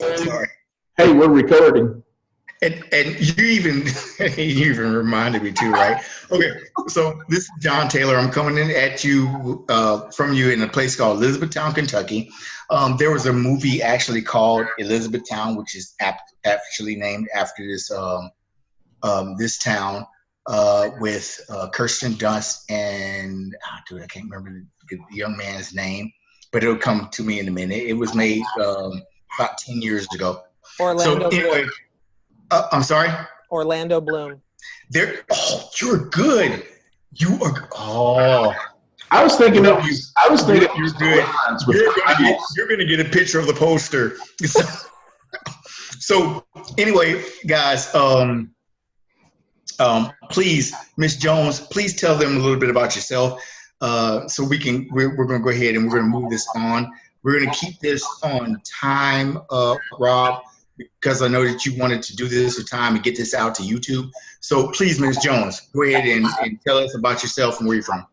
Sorry. Hey, we're recording. And you even you even reminded me too, right? Okay, so this is John Taylor. I'm coming in at you from you in a place called Elizabethtown, Kentucky. There was a movie actually called Elizabethtown, which is actually named after this town with Kirsten Dunst and dude, I can't remember the young man's name, but it'll come to me in a minute. It was made about 10 years ago. Orlando So anyway. Bloom. I'm sorry? Orlando Bloom. Oh, you're good. You are. Oh, I was thinking you're good. You're gonna get a picture of the poster. So anyway, guys, please, Miss Jones, please tell them a little bit about yourself. So we're gonna go ahead and we're gonna move this on. We're gonna keep this on time, Rob, because I know that you wanted to do this with time and get this out to YouTube. So please, Ms. Jones, go ahead and tell us about yourself and where you're from.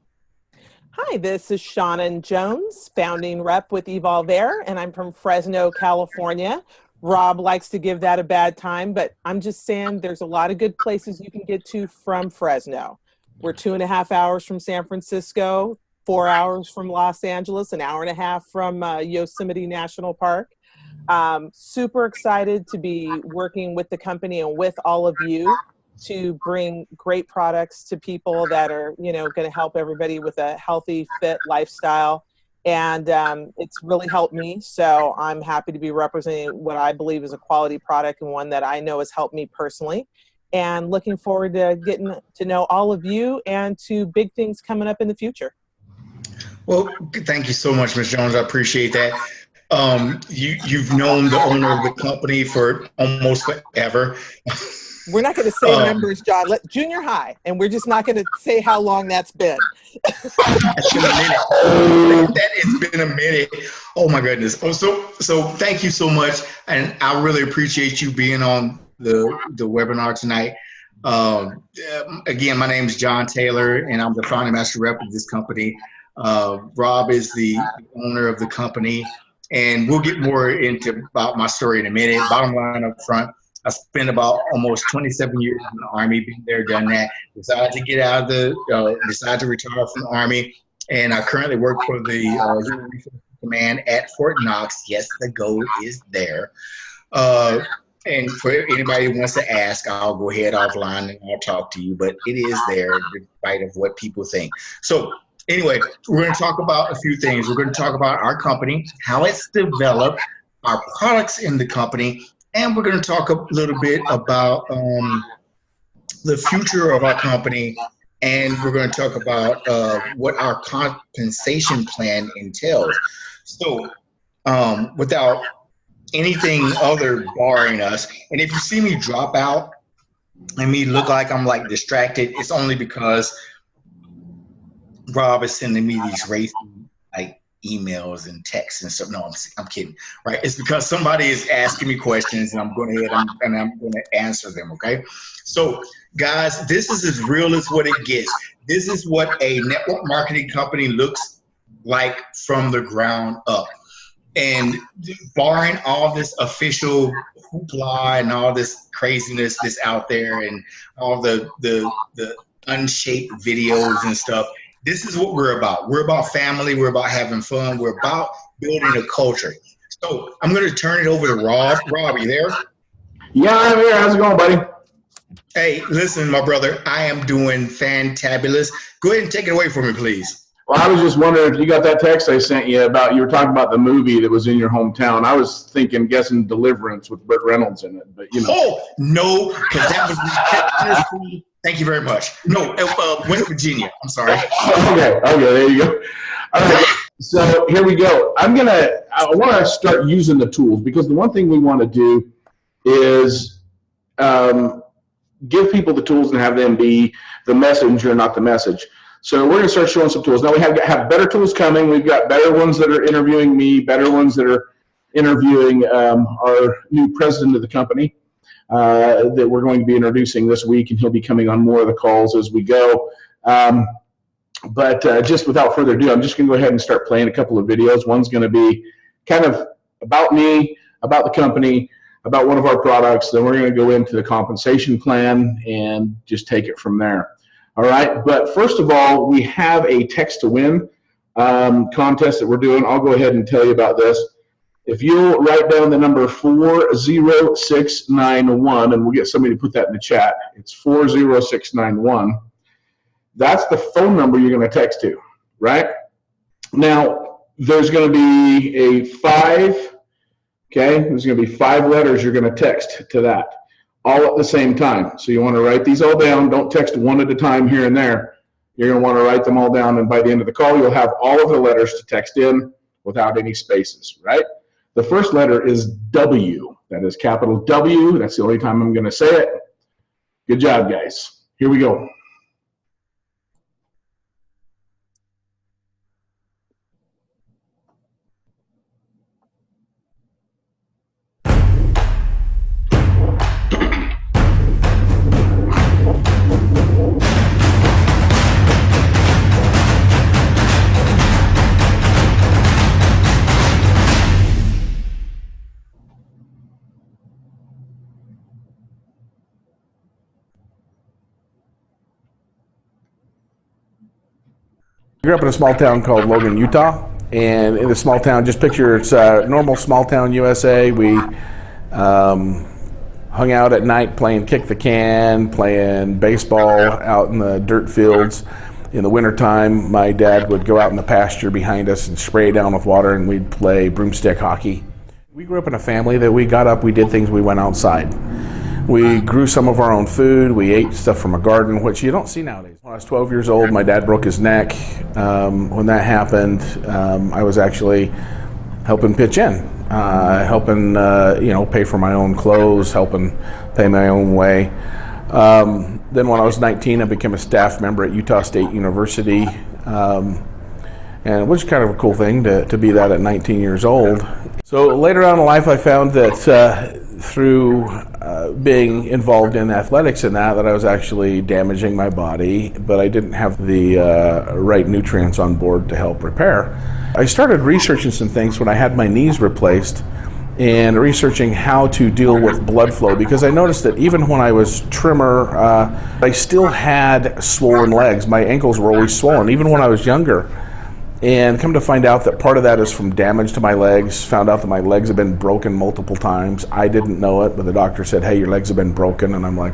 Hi, this is Shannon Jones, founding rep with EvolvaiR, and I'm from Fresno, California. Rob likes to give that a bad time, but I'm just saying there's a lot of good places you can get to from Fresno. We're 2.5 hours from San Francisco, 4 hours from Los Angeles, an hour and a half from Yosemite National Park. Super excited to be working with the company and with all of you to bring great products to people that are, going to help everybody with a healthy, fit lifestyle. And it's really helped me. So I'm happy to be representing what I believe is a quality product and one that I know has helped me personally. And looking forward to getting to know all of you and to big things coming up in the future. Well, thank you so much, Ms. Jones. I appreciate that. You've known the owner of the company for almost forever. We're not going to say numbers, John. Junior high, and we're just not going to say how long that's been. It's been a minute. It's been a minute. Oh my goodness. Oh, so thank you so much, and I really appreciate you being on the webinar tonight. Again, my name is John Taylor, and I'm the founding master rep of this company. Rob is the owner of the company. And we'll get more into about my story in a minute. Bottom line up front, I spent about almost 27 years in the Army, been there, done that. Decided to get out of decided to retire from the Army. And I currently work for the Human Resources Command at Fort Knox. Yes, the goal is there. And for anybody who wants to ask, I'll go ahead offline and I'll talk to you. But it is there, despite of what people think. So anyway, we're going to talk about a few things. We're going to talk about our company, how it's developed, our products in the company, and we're going to talk a little bit about the future of our company, and we're going to talk about what our compensation plan entails. So without anything other barring us, and if you see me drop out and me look like I'm like distracted, it's only because Rob is sending me these racing like emails and texts and stuff. No, I'm kidding, right? It's because somebody is asking me questions and I'm going ahead and I'm going to answer them, okay? So, guys, this is as real as what it gets. This is what a network marketing company looks like from the ground up. And barring all this official hoopla and all this craziness that's out there and all the unshaped videos and stuff, this is what we're about. We're about family. We're about having fun. We're about building a culture. So I'm going to turn it over to Rob. Rob, you there? Yeah, I'm here. How's it going, buddy? Hey, listen, my brother, I am doing fantabulous. Go ahead and take it away from me, please. Well, I was just wondering if you got that text I sent you about, you were talking about the movie that was in your hometown. I was guessing Deliverance with Burt Reynolds in it, but you know. Oh, no, because that was thank you very much. No, West Virginia. I'm sorry. Okay, there you go. All right, so here we go. I want to start using the tools, because the one thing we want to do is give people the tools and have them be the messenger, not the message. So we're going to start showing some tools. Now we have better tools coming. We've got better ones that are interviewing me, better ones that are interviewing our new president of the company that we're going to be introducing this week, and he'll be coming on more of the calls as we go. But just without further ado, I'm just going to go ahead and start playing a couple of videos. One's going to be kind of about me, about the company, about one of our products. Then we're going to go into the compensation plan and just take it from there. All right. But first of all, we have a text to win contest that we're doing. I'll go ahead and tell you about this. If you'll write down the number 40691, and we'll get somebody to put that in the chat. It's 40691. That's the phone number you're going to text to, right? Now, there's going to be there's going to be 5 letters you're going to text to that, all at the same time. So you want to write these all down. Don't text one at a time here and there. You're going to want to write them all down, and by the end of the call, you'll have all of the letters to text in without any spaces, right? The first letter is W. That is capital W. That's the only time I'm going to say it. Good job, guys. Here we go. I grew up in a small town called Logan, Utah, and in the small town, just picture it's a normal small town USA. We hung out at night playing kick the can, playing baseball out in the dirt fields. In the wintertime, my dad would go out in the pasture behind us and spray it down with water, and we'd play broomstick hockey. We grew up in a family that we got up, we did things, we went outside. We grew some of our own food. We ate stuff from a garden, which you don't see nowadays. When I was 12 years old, my dad broke his neck. When that happened, I was actually helping pitch in, helping pay for my own clothes, helping pay my own way. Then when I was 19, I became a staff member at Utah State University, and it was kind of a cool thing to be that at 19 years old. So later on in life, I found that through being involved in athletics and that I was actually damaging my body, but I didn't have the right nutrients on board to help repair. I started researching some things when I had my knees replaced and researching how to deal with blood flow, because I noticed that even when I was trimmer, I still had swollen legs. My ankles were always swollen, even when I was younger. And come to find out that part of that is from damage to my legs. Found out that my legs have been broken multiple times. I didn't know it, but the doctor said, hey, your legs have been broken. And I'm like,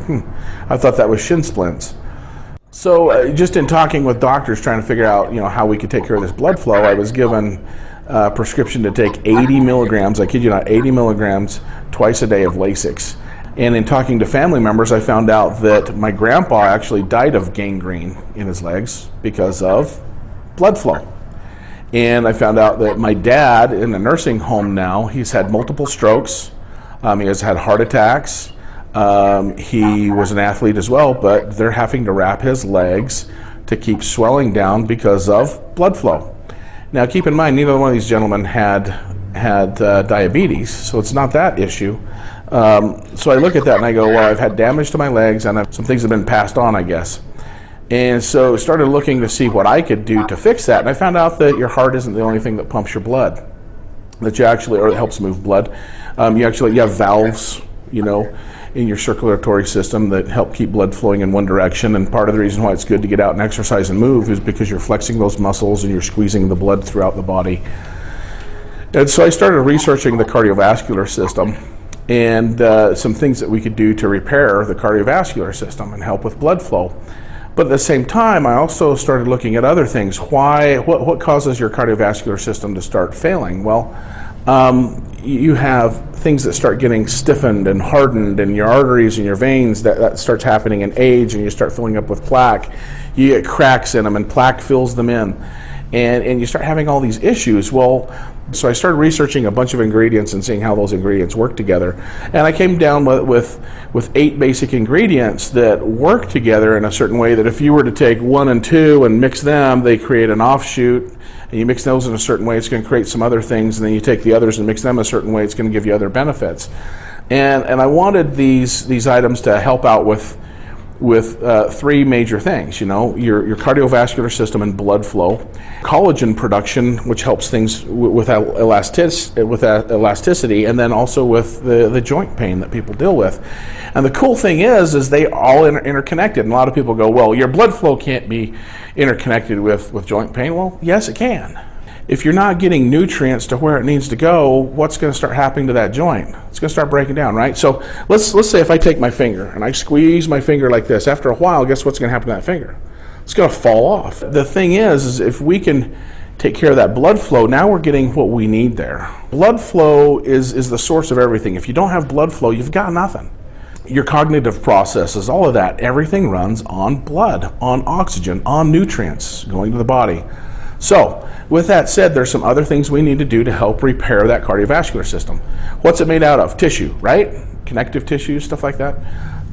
I thought that was shin splints. So just in talking with doctors, trying to figure out, how we could take care of this blood flow, I was given a prescription to take 80 milligrams, I kid you not, 80 milligrams twice a day of Lasix. And in talking to family members, I found out that my grandpa actually died of gangrene in his legs because of blood flow. And I found out that my dad, in a nursing home now, he's had multiple strokes. He has had heart attacks. He was an athlete as well, but they're having to wrap his legs to keep swelling down because of blood flow. Now, keep in mind, neither one of these gentlemen had diabetes, so it's not that issue. So I look at that and I go, well, I've had damage to my legs, and some things have been passed on, I guess. And so started looking to see what I could do to fix that. And I found out that your heart isn't the only thing that pumps your blood, that you actually, or it helps move blood. You have valves, in your circulatory system that help keep blood flowing in one direction. And part of the reason why it's good to get out and exercise and move is because you're flexing those muscles and you're squeezing the blood throughout the body. And so I started researching the cardiovascular system and some things that we could do to repair the cardiovascular system and help with blood flow. But at the same time, I also started looking at other things. What causes your cardiovascular system to start failing? Well, you have things that start getting stiffened and hardened in your arteries and your veins. That starts happening in age, and you start filling up with plaque. You get cracks in them, and plaque fills them in. And you start having all these issues. Well, so I started researching a bunch of ingredients and seeing how those ingredients work together. And I came down with 8 basic ingredients that work together in a certain way that if you were to take 1 and 2 and mix them, they create an offshoot. And you mix those in a certain way, it's going to create some other things. And then you take the others and mix them a certain way, it's going to give you other benefits. And I wanted these items to help out with with three major things, your cardiovascular system and blood flow, collagen production, which helps things with elasticity, and then also with the joint pain that people deal with. And the cool thing is they all interconnected. And a lot of people go, well, your blood flow can't be interconnected with joint pain. Well, yes, it can. If you're not getting nutrients to where it needs to go, what's going to start happening to that joint? It's going to start breaking down, right? So let's say if I take my finger and I squeeze my finger like this, after a while, guess what's going to happen to that finger? It's going to fall off. The thing is if we can take care of that blood flow, now we're getting what we need there. Blood flow is the source of everything. If you don't have blood flow, you've got nothing. Your cognitive processes, all of that, everything runs on blood, on oxygen, on nutrients going to the body. So, with that said, there's some other things we need to do to help repair that cardiovascular system. What's it made out of? Tissue, right? Connective tissue, stuff like that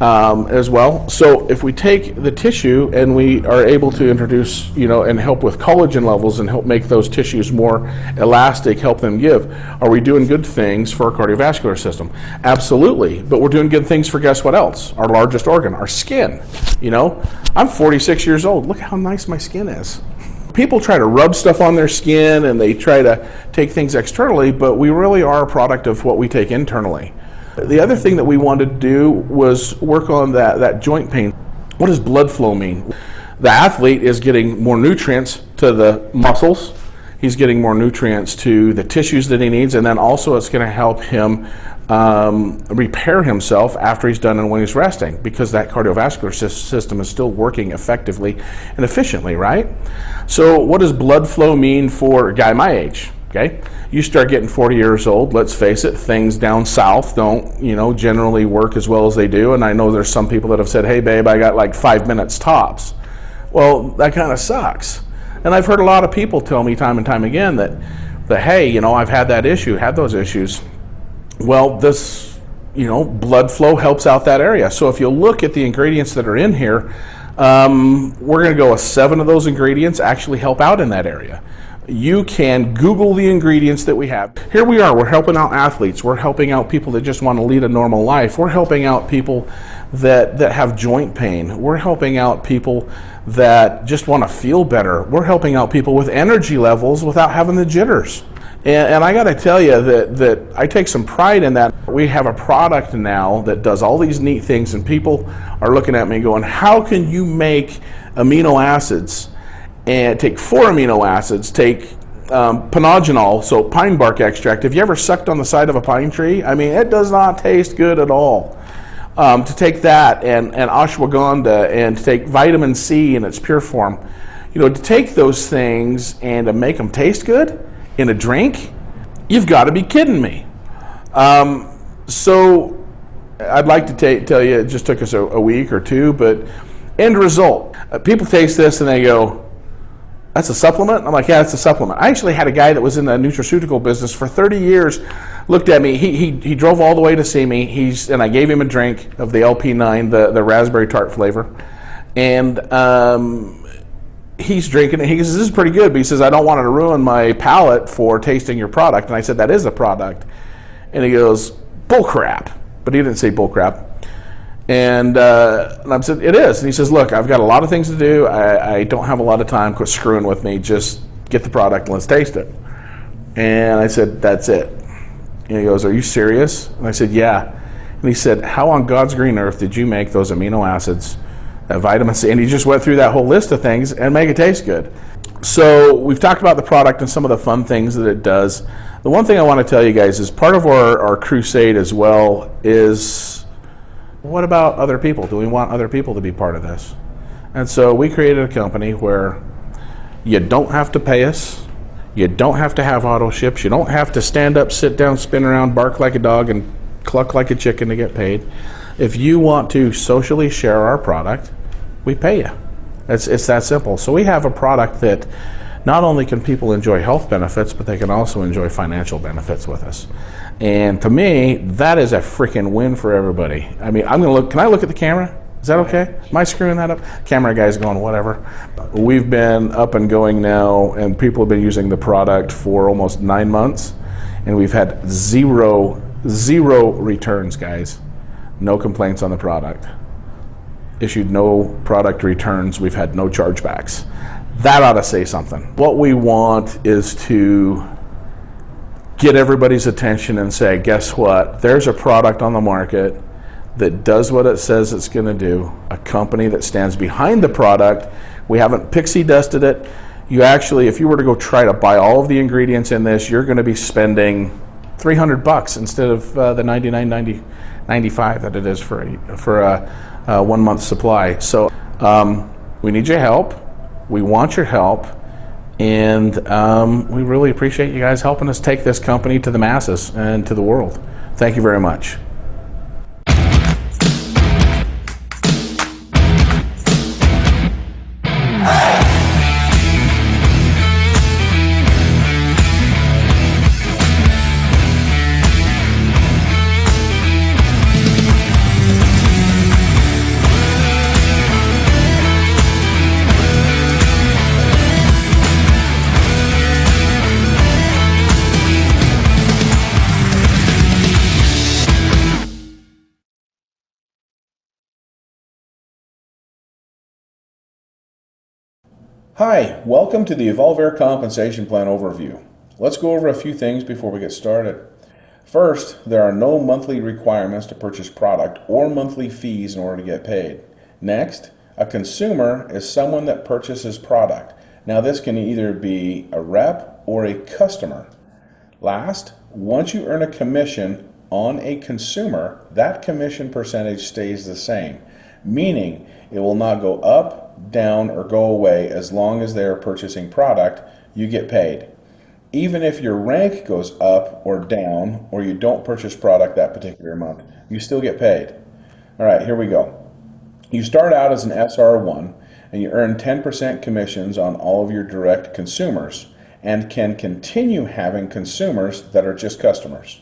as well. So if we take the tissue and we are able to introduce, and help with collagen levels and help make those tissues more elastic, help them give, are we doing good things for our cardiovascular system? Absolutely. But we're doing good things for guess what else? Our largest organ, our skin. I'm 46 years old. Look how nice my skin is. People try to rub stuff on their skin and they try to take things externally, but we really are a product of what we take internally. The other thing that we wanted to do was work on that joint pain. What does blood flow mean? The athlete is getting more nutrients to the muscles. He's getting more nutrients to the tissues that he needs, and then also it's going to help him repair himself after he's done and when he's resting, because that cardiovascular system is still working effectively and efficiently, right? So what does blood flow mean for a guy my age? Okay, you start getting 40 years old, let's face it, things down south don't, generally work as well as they do. And I know there's some people that have said, hey babe, I got like 5 minutes tops. Well, that kind of sucks. And I've heard a lot of people tell me time and time again that hey, I've had that issue, had those issues. Well, this, blood flow helps out that area. So if you look at the ingredients that are in here, we're going to go with 7 of those ingredients actually help out in that area. You can Google the ingredients that we have. Here we are, we're helping out athletes. We're helping out people that just want to lead a normal life. We're helping out people that have joint pain. We're helping out people that just want to feel better. We're helping out people with energy levels without having the jitters. And I got to tell you that I take some pride in that. We have a product now that does all these neat things, and people are looking at me going, how can you make amino acids and take 4 amino acids, take pinogenol, so pine bark extract. Have you ever sucked on the side of a pine tree? I mean, it does not taste good at all. To take that and ashwagandha and to take vitamin C in its pure form, to take those things and to make them taste good in a drink, you've got to be kidding me. So I'd like to tell you, it just took us a week or two, but end result, people taste this and they go, that's a supplement? I'm like, yeah, it's a supplement. I actually had a guy that was in the nutraceutical business for 30 years, looked at me, he drove all the way to see me, and I gave him a drink of the LP9, the raspberry tart flavor, and he's drinking it. He says, this is pretty good, but he says, I don't want to ruin my palate for tasting your product. And I said, that is a product. And he goes, bull crap. But he didn't say bull crap. And I said, it is. And he says, look, I've got a lot of things to do. I don't have a lot of time. Quit screwing with me. Just get the product and let's taste it. And I said, that's it. And he goes, are you serious? And I said, yeah. And he said, how on God's green earth did you make those amino acids, that vitamin C? And he just went through that whole list of things and make it taste good. So we've talked about the product and some of the fun things that it does. The one thing I want to tell you guys is part of our crusade as well is, what about other people? Do we want other people to be part of this? And so we created a company where you don't have to pay us. You don't have to have auto ships. You don't have to stand up, sit down, spin around, bark like a dog, and cluck like a chicken to get paid. If you want to socially share our product, we pay you. It's that simple. So we have a product that not only can people enjoy health benefits, but they can also enjoy financial benefits with us. And to me, that is a freaking win for everybody. I mean, I'm gonna look. Can I look at the camera? Is that okay? Am I screwing that up? Camera guy's going, whatever. We've been up and going now, and people have been using the product for almost 9 months, and we've had zero returns, guys. No complaints on the product. issued no product returns. We've had no chargebacks. That ought to say something. What we want is to get everybody's attention and say, guess what? There's a product on the market that does what it says it's going to do, a company that stands behind the product. We haven't pixie dusted it. You actually, if you were to go try to buy all of the ingredients in this, you're going to be spending $300 instead of the $99.95 that it is for a 1 month supply. So we need your help. We want your help. And we really appreciate you guys helping us take this company to the masses and to the world. Thank you very much. Hi, welcome to the EvolvaiR compensation plan overview. Let's go over a few things before we get started. First, there are no monthly requirements to purchase product or monthly fees in order to get paid. Next, a consumer is someone that purchases product. Now this can either be a rep or a customer. Last, once you earn a commission on a consumer, that commission percentage stays the same, meaning it will not go up, down, or go away as long as they are purchasing product. You get paid. Even if your rank goes up or down, or you don't purchase product that particular month, you still get paid. All right, here we go. You start out as an SR1 and you earn 10% commissions on all of your direct consumers and can continue having consumers that are just customers.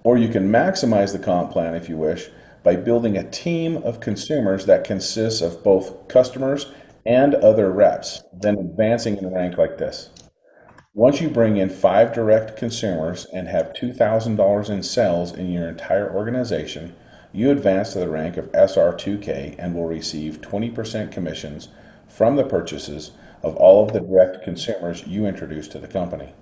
Or you can maximize the comp plan if you wish by building a team of consumers that consists of both customers and other reps, then advancing in rank like this. Once you bring in 5 direct consumers and have $2,000 in sales in your entire organization, you advance to the rank of SR2K and will receive 20% commissions from the purchases of all of the direct consumers you introduce to the company.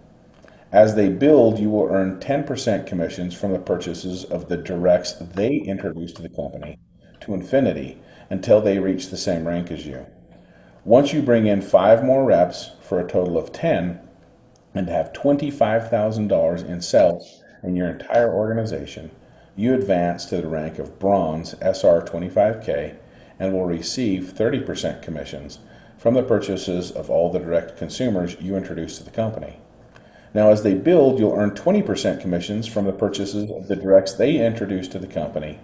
As they build, you will earn 10% commissions from the purchases of the directs they introduce to the company to infinity until they reach the same rank as you. Once you bring in 5 more reps for a total of 10 and have $25,000 in sales in your entire organization, you advance to the rank of Bronze SR25K and will receive 30% commissions from the purchases of all the direct consumers you introduce to the company. Now, as they build, you'll earn 20% commissions from the purchases of the directs they introduce to the company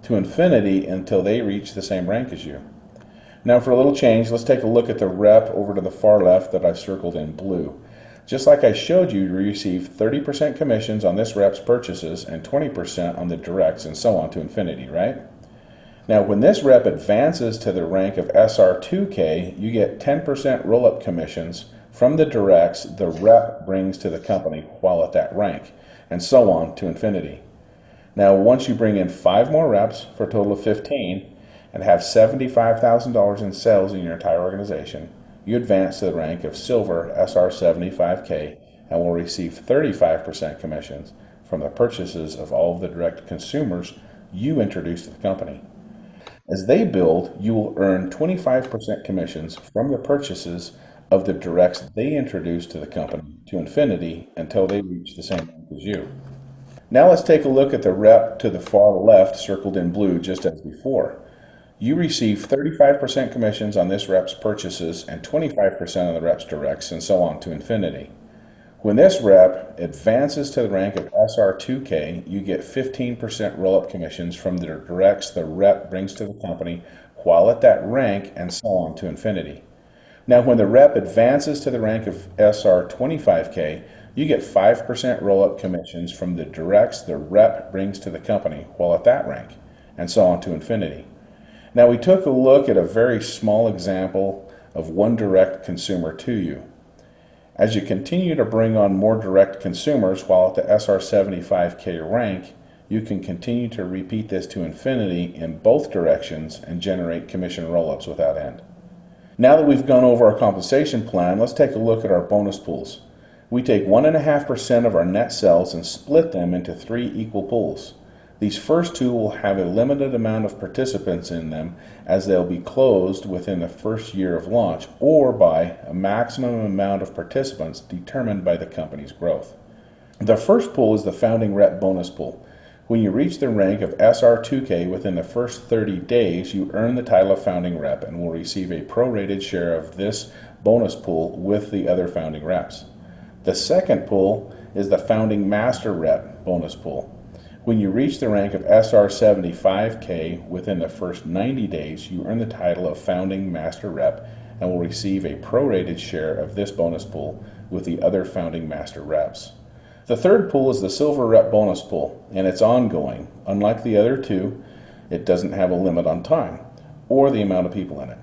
to infinity until they reach the same rank as you. Now, for a little change, let's take a look at the rep over to the far left that I've circled in blue. Just like I showed you, you receive 30% commissions on this rep's purchases and 20% on the directs and so on to infinity, right? Now, when this rep advances to the rank of SR2K, you get 10% roll-up commissions from the directs the rep brings to the company while at that rank, and so on to infinity. Now, once you bring in 5 more reps for a total of 15 and have $75,000 in sales in your entire organization, you advance to the rank of Silver SR75K and will receive 35% commissions from the purchases of all of the direct consumers you introduce to the company. As they build, you will earn 25% commissions from the purchases of the directs they introduce to the company to infinity until they reach the same rank as you. Now let's take a look at the rep to the far left circled in blue just as before. You receive 35% commissions on this rep's purchases and 25% on the rep's directs and so on to infinity. When this rep advances to the rank of SR2K, you get 15% roll-up commissions from the directs the rep brings to the company while at that rank and so on to infinity. Now, when the rep advances to the rank of SR25K, you get 5% roll-up commissions from the directs the rep brings to the company while at that rank, and so on to infinity. Now, we took a look at a very small example of one direct consumer to you. As you continue to bring on more direct consumers while at the SR75K rank, You can continue to repeat this to infinity in both directions and generate commission roll-ups without end. Now that we've gone over our compensation plan, let's take a look at our bonus pools. We take 1.5% of our net sales and split them into 3 equal pools. These first 2 will have a limited amount of participants in them, as they'll be closed within the first year of launch or by a maximum amount of participants determined by the company's growth. The first pool is the founding rep bonus pool. When you reach the rank of SR2K within the first 30 days, you earn the title of founding rep and will receive a prorated share of this bonus pool with the other founding reps. The second pool is the founding master rep bonus pool. When you reach the rank of SR75K within the first 90 days, you earn the title of founding master rep and will receive a prorated share of this bonus pool with the other founding master reps. The third pool is the silver rep bonus pool, and it's ongoing. Unlike the other 2, it doesn't have a limit on time or the amount of people in it.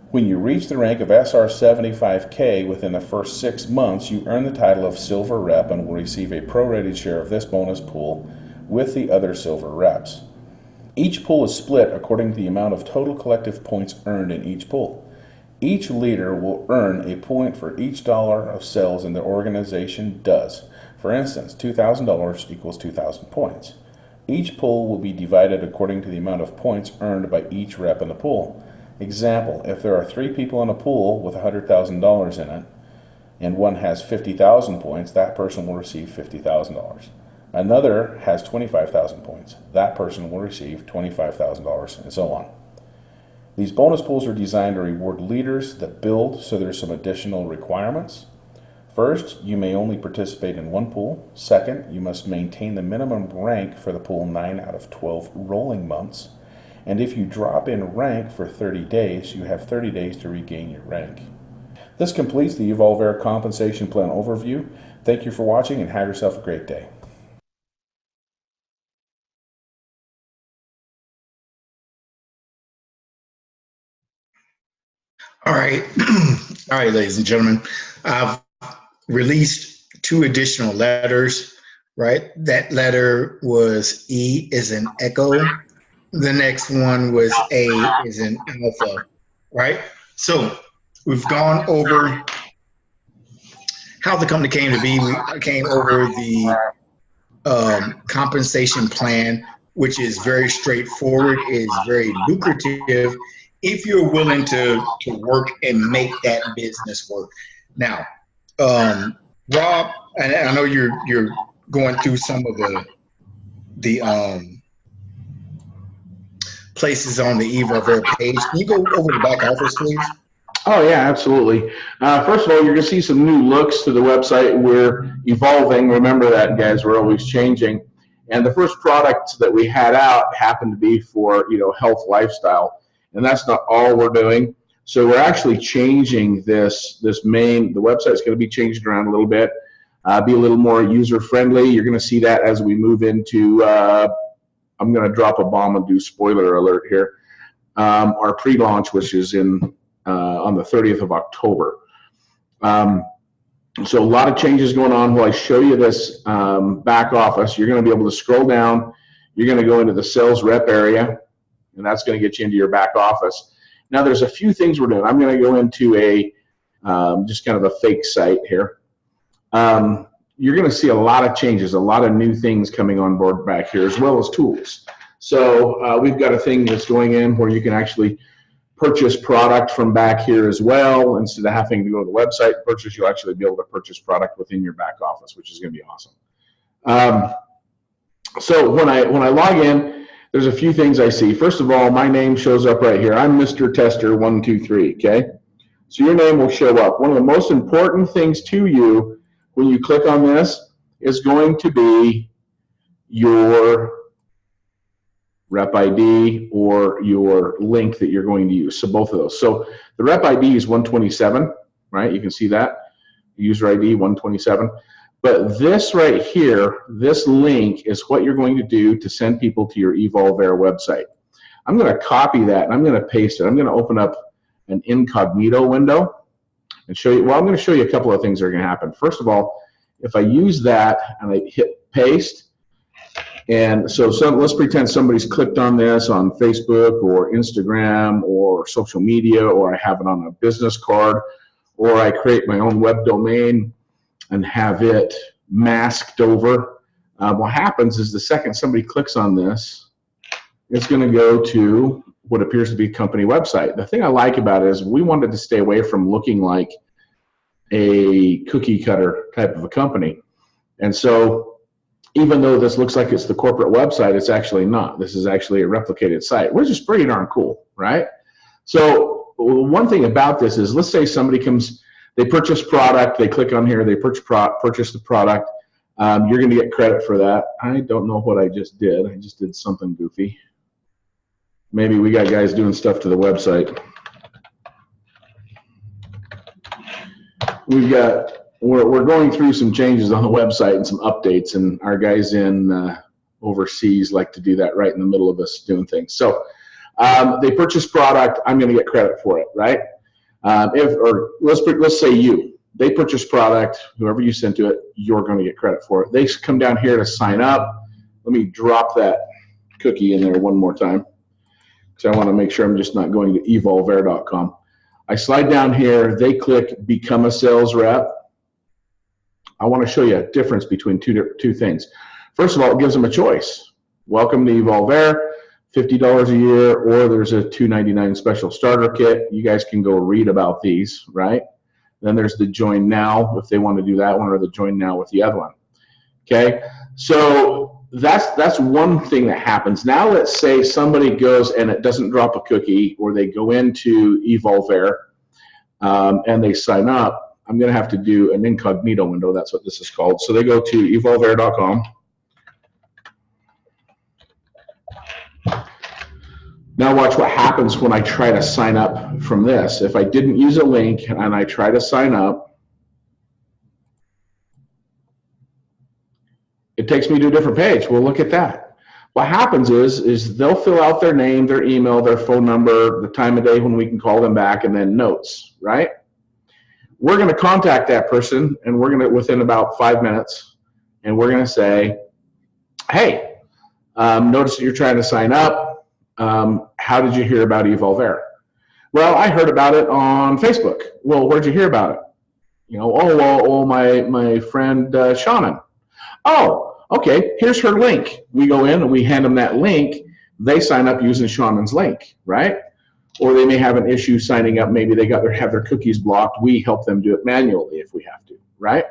When you reach the rank of SR75K within the first 6 months, you earn the title of silver rep and will receive a prorated share of this bonus pool with the other silver reps. Each pool is split according to the amount of total collective points earned in each pool. Each leader will earn a point for each dollar of sales in the organization does. For instance, $2,000 equals 2,000 points. Each pool will be divided according to the amount of points earned by each rep in the pool. Example, if there are 3 people in a pool with $100,000 in it, and one has 50,000 points, that person will receive $50,000. Another has 25,000 points. That person will receive $25,000, and so on. These bonus pools are designed to reward leaders that build, so there's some additional requirements. First, you may only participate in 1 pool. Second, you must maintain the minimum rank for the pool 9 out of 12 rolling months. And if you drop in rank for 30 days, you have 30 days to regain your rank. This completes the EvolvaiR compensation plan overview. Thank you for watching and have yourself a great day. All right. All right, ladies and gentlemen. I've released 2 additional letters, right? That letter was E as in echo. The next one was A as in alpha, right? So we've gone over how the company came to be. We came over the compensation plan, which is very straightforward, is very lucrative if you're willing to work and make that business work. Now, Rob, and I know you're going through some of the places on the EvolvaiR page. Can you go over the back office, please? Oh, yeah, absolutely. First of all, you're going to see some new looks to the website. We're evolving. Remember that, guys. We're always changing. And the first product that we had out happened to be for, health lifestyle. And that's not all we're doing. So we're actually changing the website's going to be changed around a little bit, be a little more user-friendly. You're going to see that as we move into, I'm going to drop a bomb and do spoiler alert here, our pre-launch, which is on the 30th of October. So a lot of changes going on. While I show you this back office, you're going to be able to scroll down. You're going to go into the sales rep area, and that's going to get you into your back office. Now, there's a few things we're doing. I'm going to go into a just kind of a fake site here. You're going to see a lot of changes, a lot of new things coming on board back here, as well as tools. So we've got a thing that's going in where you can actually purchase product from back here as well. Instead of having to go to the website and purchase, you'll actually be able to purchase product within your back office, which is going to be awesome. So when I log in, there's a few things I see. First of all, my name shows up right here. I'm Mr. Tester 123, okay? So your name will show up. One of the most important things to you when you click on this is going to be your rep ID or your link that you're going to use. So both of those. So the rep ID is 127, right? You can see that. User ID 127. But this right here, this link is what you're going to do to send people to your EvolvaiR website. I'm going to copy that and I'm going to paste it. I'm going to open up an incognito window and show you. Well, I'm going to show you a couple of things that are going to happen. First of all, if I use that and I hit paste, And so let's pretend somebody's clicked on this on Facebook or Instagram or social media, or I have it on a business card, or I create my own web domain and have it masked over. What happens is the second somebody clicks on this, it's going to go to what appears to be a company website. The thing I like about it is we wanted to stay away from looking like a cookie cutter type of a company. And so even though this looks like it's the corporate website, it's actually not. This is actually a replicated site, which is pretty darn cool, right? So one thing about this is, let's say somebody comes, they purchase product, they click on here, they purchase the product. You're going to get credit for that. I don't know what I just did. I just did something goofy. Maybe we got guys doing stuff to the website. We're going through some changes on the website and some updates, and our guys in overseas like to do that right in the middle of us doing things. So they purchase product, I'm going to get credit for it, right? Let's say they purchase product, whoever you sent to it, you're going to get credit for it. They come down here to sign up. Let me drop that cookie in there one more time, because I want to make sure I'm just not going to EvolvaiR.com. I slide down here, they click Become a Sales Rep. I want to show you a difference between two things. First of all, it gives them a choice. Welcome to EvolvaiR, $50 a year, or there's a $2.99 special starter kit. You guys can go read about these, right? Then there's the Join Now if they want to do that one, or the Join Now with the other one. Okay, so that's one thing that happens. Now let's say somebody goes and it doesn't drop a cookie, or they go into EvolvaiR and they sign up. I'm going to have to do an incognito window. That's what this is called. So they go to EvolvaiR.com. Now watch what happens when I try to sign up from this. If I didn't use a link and I try to sign up, it takes me to a different page. Well, look at that. What happens is they'll fill out their name, their email, their phone number, the time of day when we can call them back, and then notes, right? We're going to contact that person, and we're going to, within about 5 minutes, and we're going to say, hey, notice that you're trying to sign up. How did you hear about EvolvaiR? Well, I heard about it on Facebook. Well, where'd you hear about it? You know, my friend Shannon. Oh, okay, here's her link. We go in and we hand them that link. They sign up using Shannon's link, right? Or they may have an issue signing up. Maybe they have their cookies blocked. We help them do it manually if we have to, right?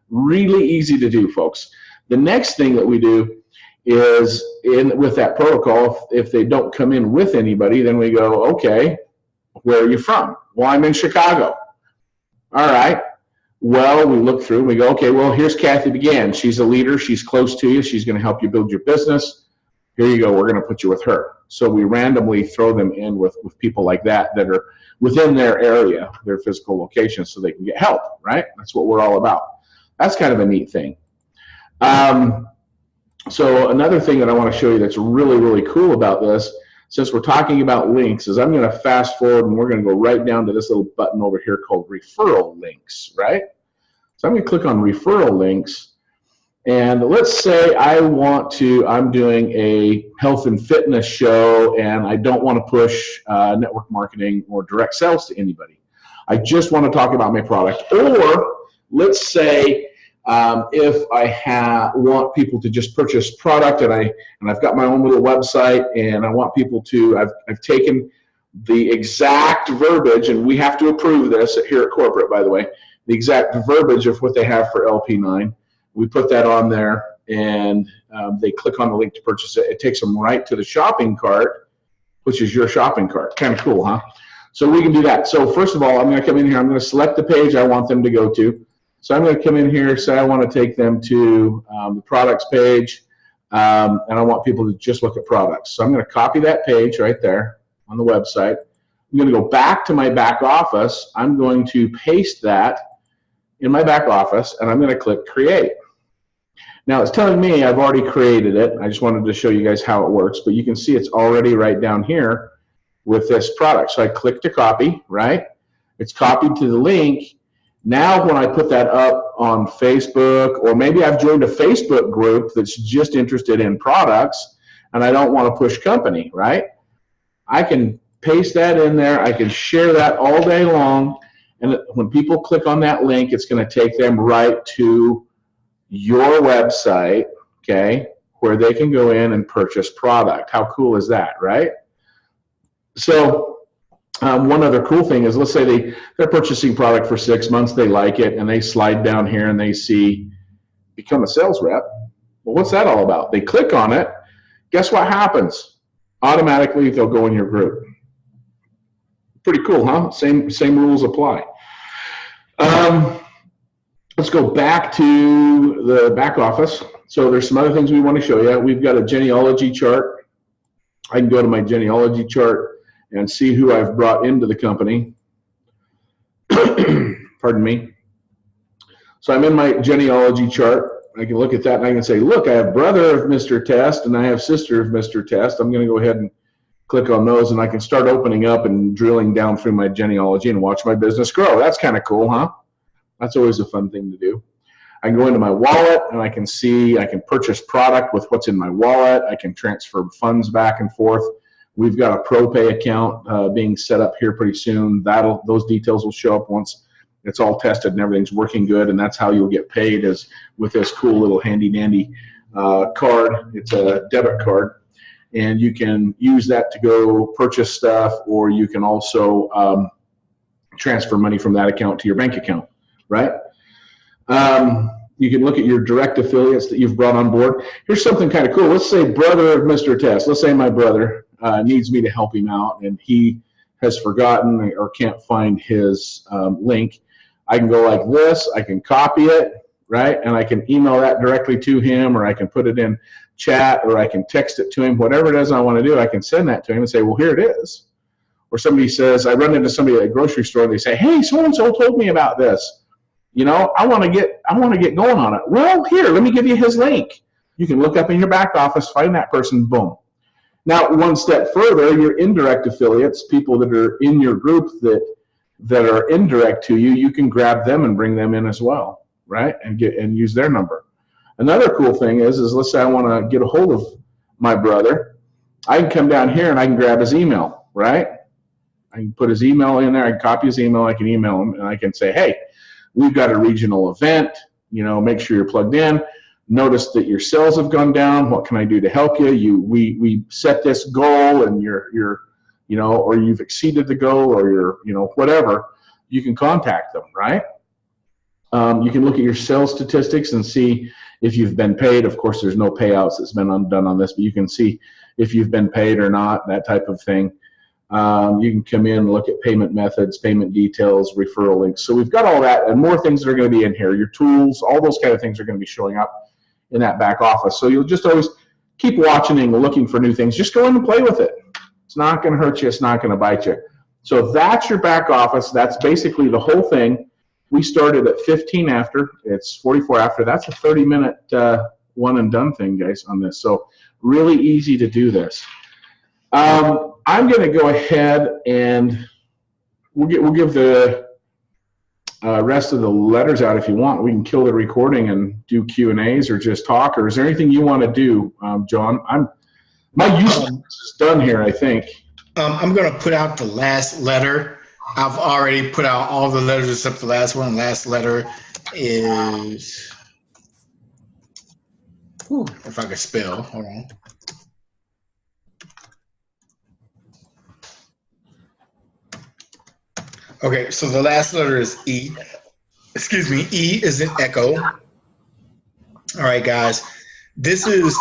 Really easy to do, folks. The next thing that we do is with that protocol, if they don't come in with anybody, then we go, okay, where are you from? Well, I'm in Chicago. All right. Well, we look through and we go, okay, well, here's Kathy Began. She's a leader. She's close to you. She's going to help you build your business. Here you go. We're going to put you with her. So we randomly throw them in with people like that are within their area, their physical location, so they can get help, right? That's what we're all about. That's kind of a neat thing. So another thing that I want to show you that's really, really cool about this, since we're talking about links, is I'm going to fast forward and we're going to go right down to this little button over here called referral links, right? So I'm going to click on referral links. And let's say I'm doing a health and fitness show and I don't want to push network marketing or direct sales to anybody. I just want to talk about my product. Or let's say if I want people to just purchase product and I've got my own little website and I want people to, I've taken the exact verbiage, and we have to approve this here at corporate, by the way, the exact verbiage of what they have for LP9. We put that on there, and they click on the link to purchase it. It takes them right to the shopping cart, which is your shopping cart. Kind of cool, huh? So we can do that. So first of all, I'm going to come in here. I'm going to select the page I want them to go to. So I'm going to come in here, say I want to take them to the products page, and I want people to just look at products. So I'm going to copy that page right there on the website. I'm going to go back to my back office. I'm going to paste that in my back office, and I'm going to click Create. Now it's telling me I've already created it. I just wanted to show you guys how it works, but you can see it's already right down here with this product. So I click to copy, right? It's copied to the link, Now, when I put that up on Facebook, or maybe I've joined a Facebook group that's just interested in products and I don't want to push company, right? I can paste that in there. I can share that all day long. And when people click on that link, it's going to take them right to your website, okay, where they can go in and purchase product. How cool is that, right? So one other cool thing is, let's say they're purchasing product for 6 months, they like it, and they slide down here and they see become a sales rep. Well, what's that all about? They click on it. Guess what happens? Automatically, they'll go in your group. Pretty cool, huh? Same rules apply. Let's go back to the back office. So there's some other things we want to show you. We've got a genealogy chart. I can go to my genealogy chart and see who I've brought into the company. Pardon me. So I'm in my genealogy chart. I can look at that and I can say, look, I have brother of Mr. Test and I have sister of Mr. Test. I'm going to go ahead and click on those, and I can start opening up and drilling down through my genealogy and watch my business grow. That's kind of cool, huh? That's always a fun thing to do. I can go into my wallet and I can see, I can purchase product with what's in my wallet. I can transfer funds back and forth. We've got a ProPay account being set up here pretty soon. Those details will show up once it's all tested and everything's working good, and that's how you'll get paid, is with this cool little handy dandy card. It's a debit card, and you can use that to go purchase stuff, or you can also transfer money from that account to your bank account, right? You can look at your direct affiliates that you've brought on board. Here's something kind of cool. Let's say brother of Mr. Test. Let's say my brother needs me to help him out, and he has forgotten or can't find his link. I can go like this. I can copy it, right? And I can email that directly to him, or I can put it in chat, or I can text it to him. Whatever it is I want to do, I can send that to him and say, well, here it is. Or somebody says, I run into somebody at a grocery store and they say, hey, so-and-so told me about this. You know, I want to get going on it. Well, here, let me give you his link. You can look up in your back office, find that person, boom. Now, one step further, your indirect affiliates, people that are in your group that are indirect to you, you can grab them and bring them in as well, right? And use their number. Another cool thing is let's say I want to get a hold of my brother. I can come down here and I can grab his email, right? I can put his email in there. I can copy his email. I can email him, and I can say, hey, we've got a regional event. You know, make sure you're plugged in. Notice that your sales have gone down. What can I do to help you? We set this goal, and you're you know, or you've exceeded the goal, or you're, you know, whatever. You can contact them, right? You can look at your sales statistics and see if you've been paid. Of course, there's no payouts that's been done on this, but you can see if you've been paid or not, that type of thing. You can come in and look at payment methods, payment details, referral links. So we've got all that and more things that are going to be in here. Your tools, all those kind of things are going to be showing up in that back office. So you'll just always keep watching and looking for new things. Just go in and play with it. It's not going to hurt you. It's not going to bite you. So that's your back office. That's basically the whole thing. We started at 15 after. It's 44 after. That's a 30-minute one and done thing, guys, on this. So really easy to do this. I'm going to go ahead and we'll give the rest of the letters out if you want. We can kill the recording and do Q&As or just talk. Or is there anything you want to do, John? My use is done here, I think. I'm going to put out the last letter. I've already put out all the letters except the last one. The last letter is, if I could spell, hold on. Okay, so the last letter is E. Excuse me, E is in echo. All right, guys. This is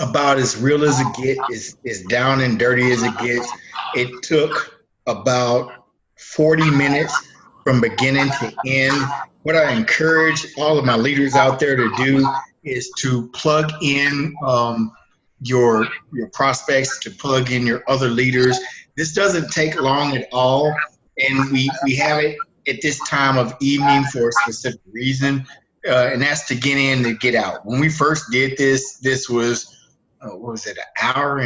about as real as it gets, as down and dirty as it gets. It took about 40 minutes from beginning to end. What I encourage all of my leaders out there to do is to plug in your prospects, to plug in your other leaders. This doesn't take long at all, and we have it at this time of evening for a specific reason, and that's to get in to get out. When we first did this, this was what was it, an hour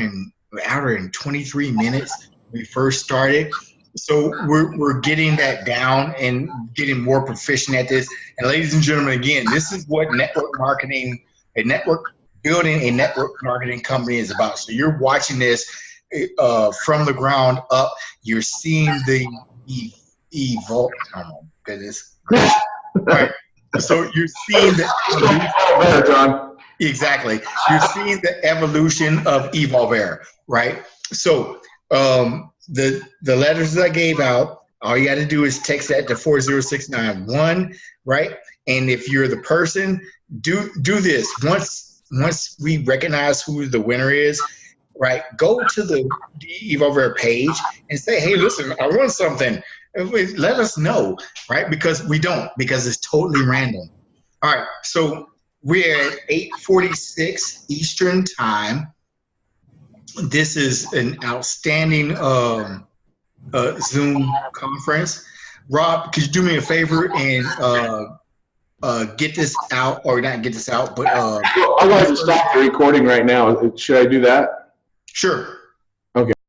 and 23 minutes we first started. So we're getting that down and getting more proficient at this. And ladies and gentlemen, again, this is what network marketing, building a network marketing company is about. So you're watching this from the ground up. You're seeing the evolve. Oh my goodness! All right. So you're seeing the exactly. You're seeing the evolution of EvolvaiR, right? So the letters that I gave out, all you got to do is text that to 40691, right? And if you're the person, do this once we recognize who the winner is, right? Go to the EvolvaiR page and say, hey, listen, I won something. Let us know, right? Because we don't, because it's totally random. All right, so we're at 8:46 Eastern time. This is an outstanding Zoom conference. Rob, could you do me a favor and get this out, or not get this out, but I want to stop the recording right now. Should I do that? Sure.